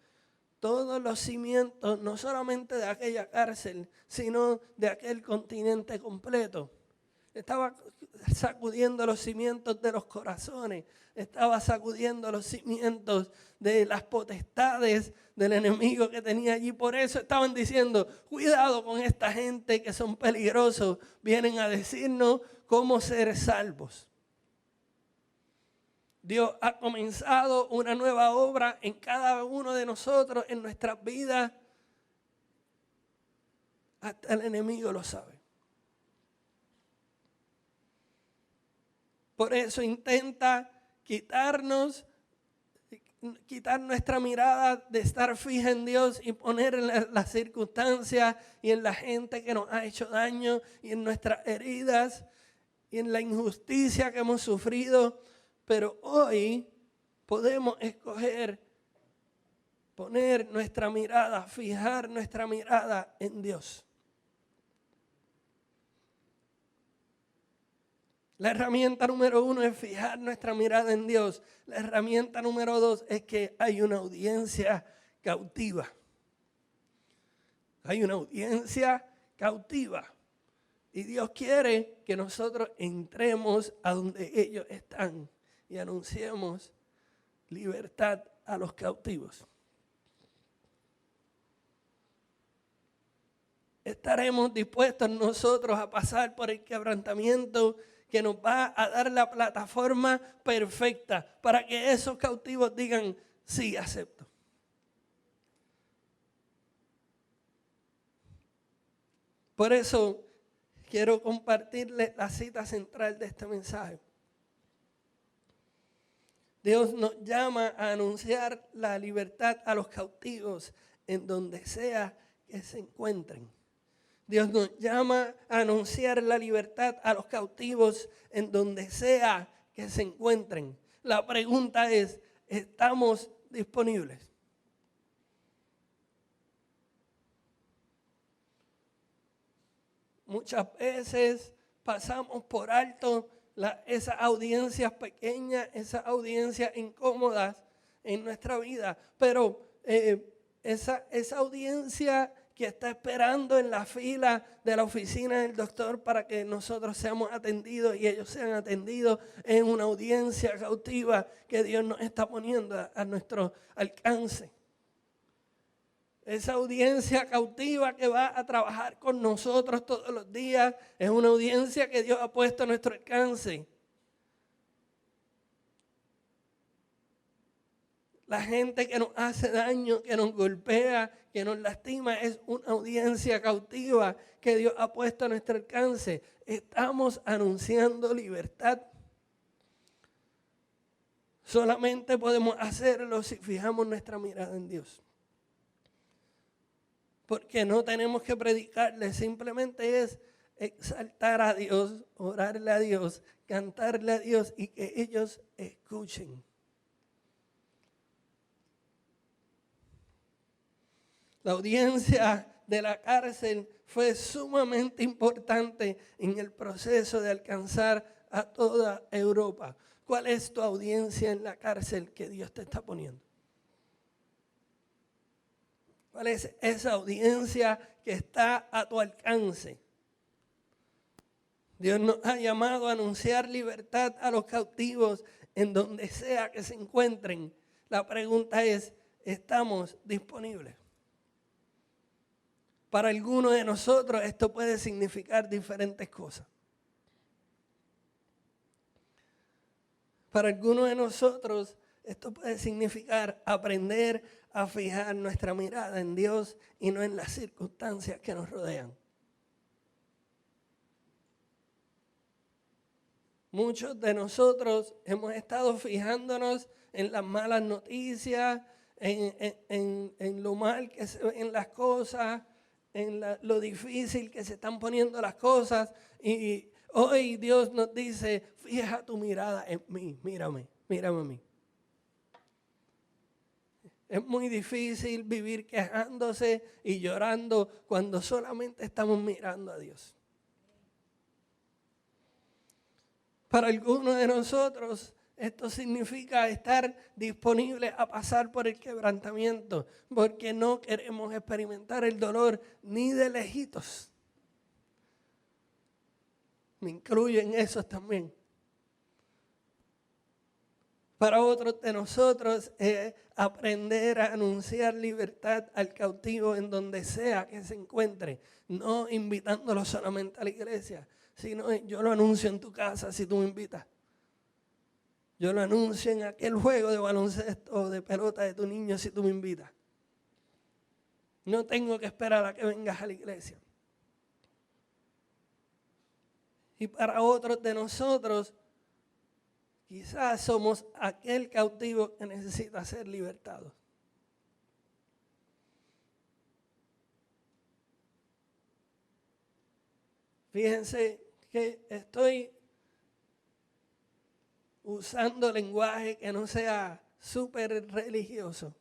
todos los cimientos, no solamente de aquella cárcel, sino de aquel continente completo. Estaba sacudiendo los cimientos de los corazones, estaba sacudiendo los cimientos de las potestades del enemigo que tenía allí. Por eso estaban diciendo: cuidado con esta gente que son peligrosos, vienen a decirnos cómo ser salvos. Dios ha comenzado una nueva obra en cada uno de nosotros, en nuestras vidas. Hasta el enemigo lo sabe. Por eso intenta quitar nuestra mirada de estar fija en Dios y poner en las circunstancias y en la gente que nos ha hecho daño y en nuestras heridas y en la injusticia que hemos sufrido. Pero hoy podemos escoger poner nuestra mirada, fijar nuestra mirada en Dios. La herramienta número 1 es fijar nuestra mirada en Dios. La herramienta número 2 es que hay una audiencia cautiva. Hay una audiencia cautiva. Y Dios quiere que nosotros entremos a donde ellos están y anunciemos libertad a los cautivos. Estaremos dispuestos nosotros a pasar por el quebrantamiento que nos va a dar la plataforma perfecta para que esos cautivos digan, sí, acepto. Por eso quiero compartirles la cita central de este mensaje. Dios nos llama a anunciar la libertad a los cautivos en donde sea que se encuentren. Dios nos llama a anunciar la libertad a los cautivos en donde sea que se encuentren. La pregunta es, ¿estamos disponibles? Muchas veces pasamos por alto esas audiencias pequeñas, esas audiencias incómodas en nuestra vida, pero esa audiencia que está esperando en la fila de la oficina del doctor para que nosotros seamos atendidos y ellos sean atendidos, es una audiencia cautiva que Dios nos está poniendo a nuestro alcance. Esa audiencia cautiva que va a trabajar con nosotros todos los días es una audiencia que Dios ha puesto a nuestro alcance. La gente que nos hace daño, que nos golpea, que nos lastima, es una audiencia cautiva que Dios ha puesto a nuestro alcance. Estamos anunciando libertad. Solamente podemos hacerlo si fijamos nuestra mirada en Dios. Porque no tenemos que predicarle, simplemente es exaltar a Dios, orarle a Dios, cantarle a Dios y que ellos escuchen. La audiencia de la cárcel fue sumamente importante en el proceso de alcanzar a toda Europa. ¿Cuál es tu audiencia en la cárcel que Dios te está poniendo? ¿Cuál es esa audiencia que está a tu alcance? Dios nos ha llamado a anunciar libertad a los cautivos en donde sea que se encuentren. La pregunta es, ¿estamos disponibles? Para algunos de nosotros esto puede significar diferentes cosas. Para algunos de nosotros esto puede significar aprender a fijar nuestra mirada en Dios y no en las circunstancias que nos rodean. Muchos de nosotros hemos estado fijándonos en las malas noticias, en lo mal que se ven las cosas, en lo difícil que se están poniendo las cosas. Y hoy Dios nos dice, fija tu mirada en mí, mírame a mí. Es muy difícil vivir quejándose y llorando cuando solamente estamos mirando a Dios. Para algunos de nosotros esto significa estar disponibles a pasar por el quebrantamiento porque no queremos experimentar el dolor ni de lejitos. Me incluyo en eso también. Para otros de nosotros es aprender a anunciar libertad al cautivo en donde sea que se encuentre, no invitándolo solamente a la iglesia, sino yo lo anuncio en tu casa si tú me invitas. Yo lo anuncio en aquel juego de baloncesto o de pelota de tu niño si tú me invitas. No tengo que esperar a que vengas a la iglesia. Y para otros de nosotros, quizás somos aquel cautivo que necesita ser libertado. Fíjense que estoy usando lenguaje que no sea súper religioso.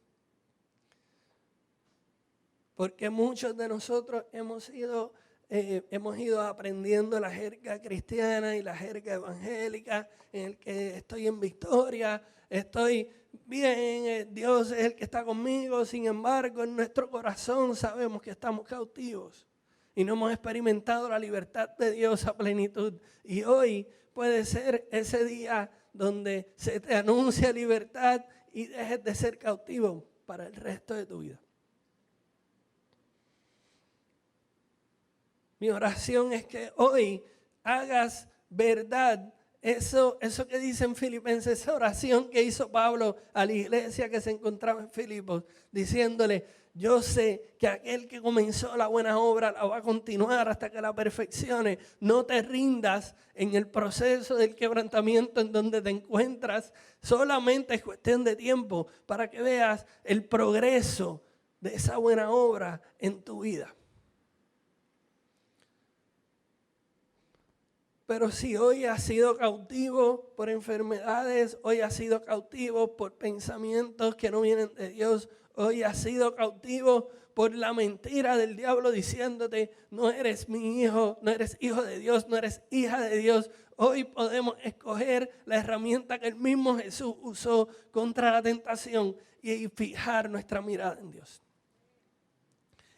Porque muchos de nosotros hemos sido hemos ido aprendiendo la jerga cristiana y la jerga evangélica, en el que estoy en victoria, estoy bien, Dios es el que está conmigo. Sin embargo, en nuestro corazón sabemos que estamos cautivos y no hemos experimentado la libertad de Dios a plenitud. Y hoy puede ser ese día donde se te anuncia libertad y dejes de ser cautivo para el resto de tu vida. Mi oración es que hoy hagas verdad eso que dice en Filipenses, esa oración que hizo Pablo a la iglesia que se encontraba en Filipos, diciéndole: yo sé que aquel que comenzó la buena obra la va a continuar hasta que la perfeccione. No te rindas en el proceso del quebrantamiento en donde te encuentras. Solamente es cuestión de tiempo para que veas el progreso de esa buena obra en tu vida. Pero si hoy has sido cautivo por enfermedades, hoy has sido cautivo por pensamientos que no vienen de Dios, hoy has sido cautivo por la mentira del diablo diciéndote: no eres mi hijo, no eres hijo de Dios, no eres hija de Dios. Hoy podemos escoger la herramienta que el mismo Jesús usó contra la tentación y fijar nuestra mirada en Dios.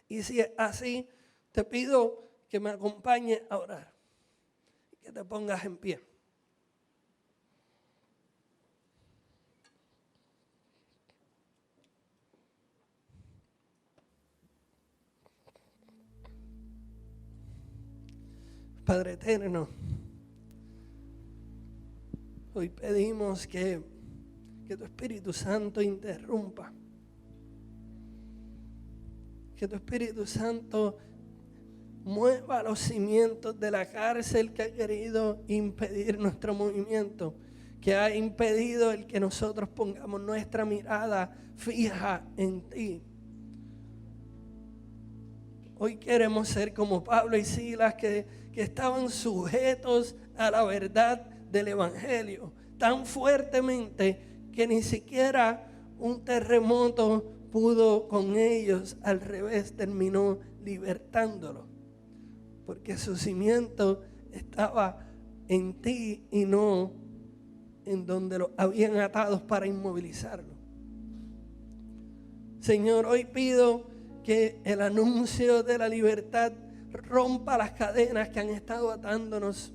Y si es así, te pido que me acompañes a orar. Que te pongas en pie. Padre eterno, hoy pedimos que tu Espíritu Santo interrumpa, que tu Espíritu Santo mueva los cimientos de la cárcel que ha querido impedir nuestro movimiento, que ha impedido el que nosotros pongamos nuestra mirada fija en ti. Hoy queremos ser como Pablo y Silas, que estaban sujetos a la verdad del Evangelio tan fuertemente que ni siquiera un terremoto pudo con ellos. Al revés, terminó libertándolos, porque su cimiento estaba en ti y no en donde lo habían atados para inmovilizarlo. Señor, hoy pido que el anuncio de la libertad rompa las cadenas que han estado atándonos.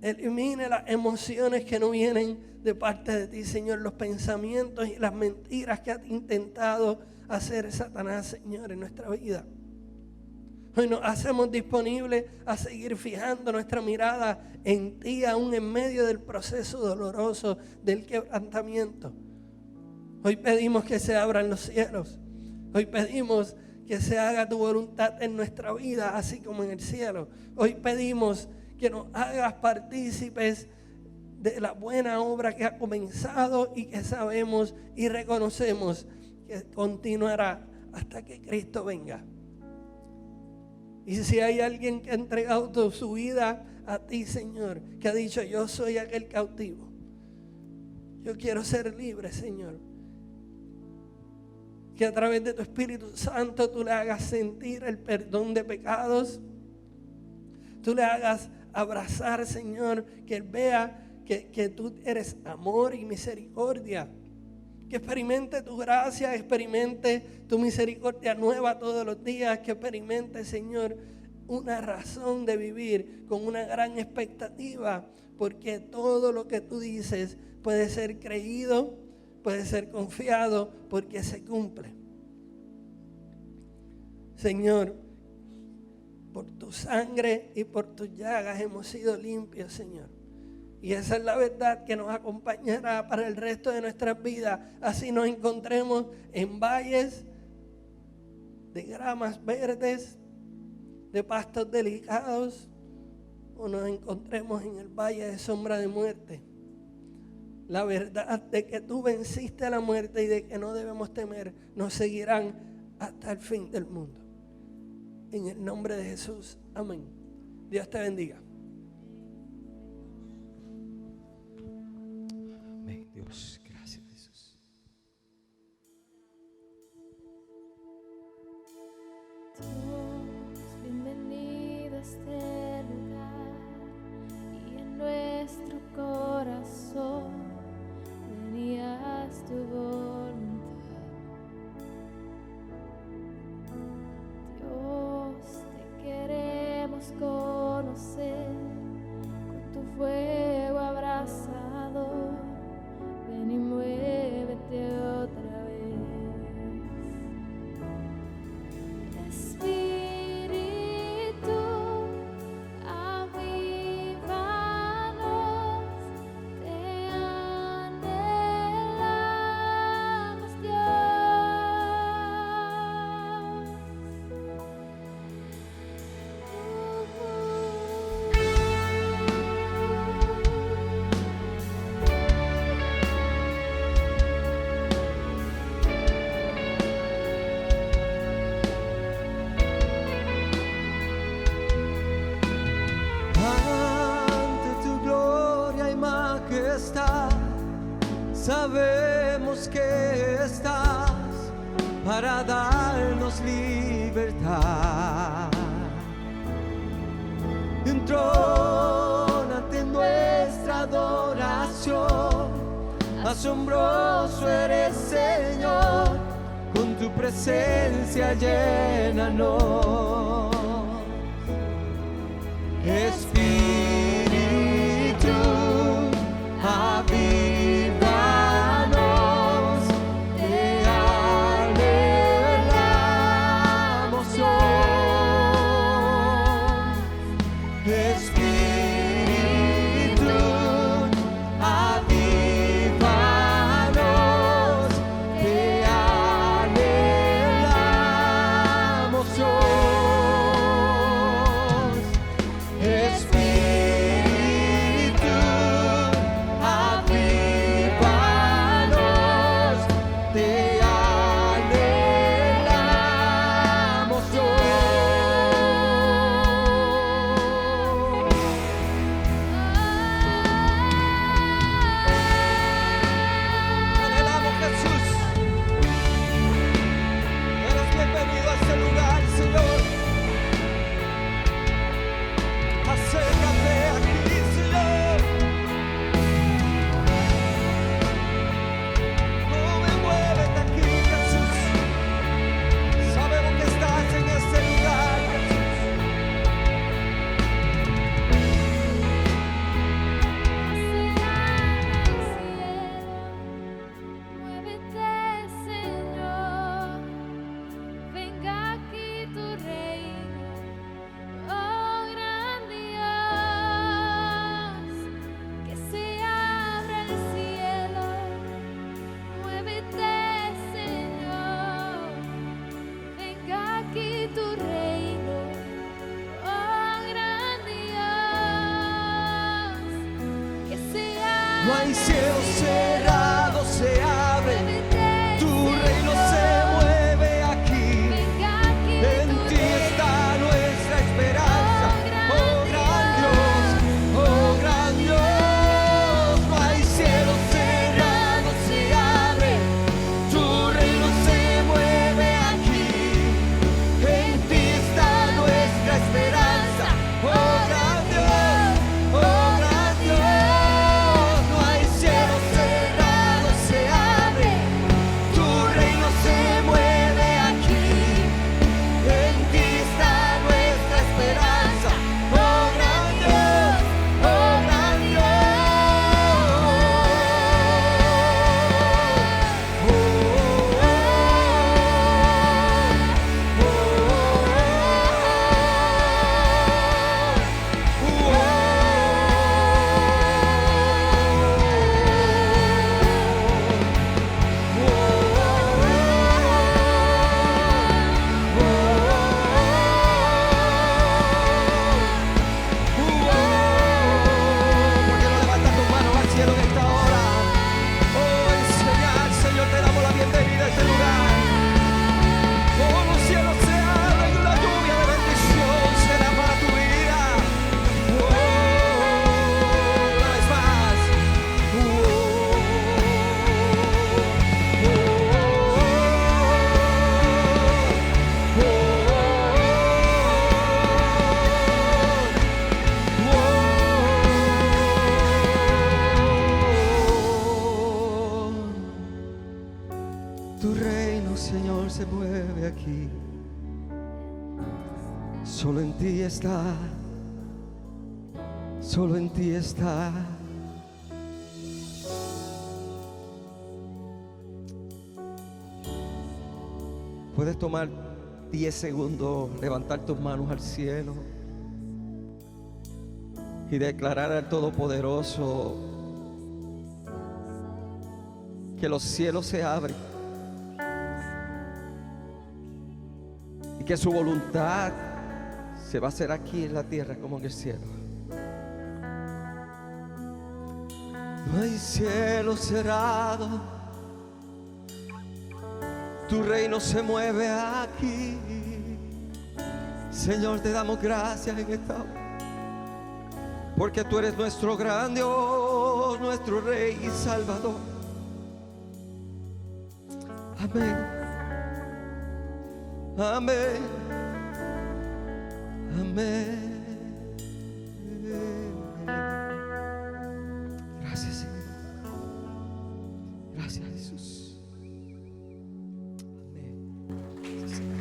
Elimine las emociones que no vienen de parte de ti, Señor, los pensamientos y las mentiras que ha intentado hacer Satanás, Señor, en nuestra vida. Hoy nos hacemos disponibles a seguir fijando nuestra mirada en ti, aún en medio del proceso doloroso del quebrantamiento. Hoy pedimos que se abran los cielos. Hoy pedimos que se haga tu voluntad en nuestra vida, así como en el cielo. Hoy pedimos que nos hagas partícipes de la buena obra que ha comenzado y que sabemos y reconocemos que continuará hasta que Cristo venga. Y si hay alguien que ha entregado su vida a ti, Señor, que ha dicho: yo soy aquel cautivo, yo quiero ser libre, Señor, que a través de tu Espíritu Santo tú le hagas sentir el perdón de pecados, tú le hagas abrazar, Señor, que él vea que tú eres amor y misericordia, que experimente tu gracia, experimente tu misericordia nueva todos los días, que experimente, Señor, una razón de vivir con una gran expectativa, porque todo lo que tú dices puede ser creído, puede ser confiado, porque se cumple. Señor, por tu sangre y por tus llagas hemos sido limpios, Señor. Y esa es la verdad que nos acompañará para el resto de nuestras vidas. Así nos encontremos en valles de gramas verdes, de pastos delicados, o nos encontremos en el valle de sombra de muerte. La verdad de que tú venciste a la muerte y de que no debemos temer nos seguirán hasta el fin del mundo. En el nombre de Jesús, amén. Dios te bendiga. Amén, Dios. Gracias, Jesús. Todos Sabemos que estás para darnos libertad. Entrónate en nuestra adoración. Asombroso eres, Señor, con tu presencia llénanos. Espíritu, avívanos, te anhelamos hoy. Espíritu, avívanos, te anhelamos hoy. Espíritu, avívanos, te anhelamos Anhelamos, Jesús. Eres bienvenido a este lugar, Señor. Acércate aquí, Señor. Oh, muévete aquí, Jesús. Sabemos que estás en este lugar, Jesús. Muévete, Señor, venga aquí tu reino, oh gran Dios, que se abra el cielo. Muévete, Señor, venga aquí tu reino, oh gran Dios, que se No abra hay el cielo cerrado, se abre. Muévete, Tu reino se Señor, mueve aquí. venga aquí En tu ti está nuestra esperanza. Oh gran Dios, oh gran Dios. No hay cielo cerrado, se abre. Tu reino se mueve aquí. En ti está nuestra esperanza. Oh gran Dios, oh gran Dios. No hay cielo cerrado, se abre. Tu reino se mueve aquí. En ti está nuestra esperanza. Oh gran Dios, oh gran ¿Por qué no levantas tus manos al cielo en esta hora? Oh, enseñar, Señor, te damos la bienvenida a este lugar. Oh, los cielos se abren y una lluvia de bendición será para tu vida. Oh, una vez más. Tu reino, Señor, se mueve aquí. Solo en ti está. Solo en ti está. Puedes tomar 10 segundos, levantar tus manos al cielo y declarar al Todopoderoso que los cielos se abren y que su voluntad se va a hacer aquí en la tierra como en el cielo. No hay cielo cerrado, tu reino se mueve aquí. Señor, te damos gracias en esta hora, porque tú eres nuestro gran Dios, nuestro Rey y Salvador. Amén. Amén. Amén. Gracias, Señor. Gracias, Jesús. Amén. Gracias, Señor.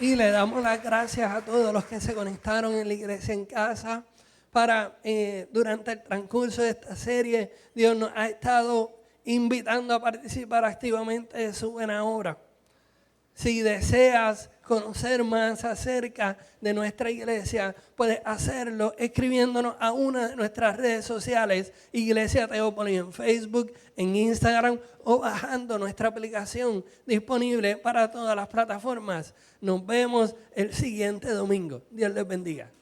Y le damos las gracias a todos los que se conectaron en la iglesia en casa para durante el transcurso de esta serie. Dios nos ha estado invitando a participar activamente de su buena obra. Si deseas conocer más acerca de nuestra iglesia, puedes hacerlo escribiéndonos a una de nuestras redes sociales, Iglesia Teópolis, en Facebook, en Instagram, o bajando nuestra aplicación disponible para todas las plataformas. Nos vemos el siguiente domingo. Dios les bendiga.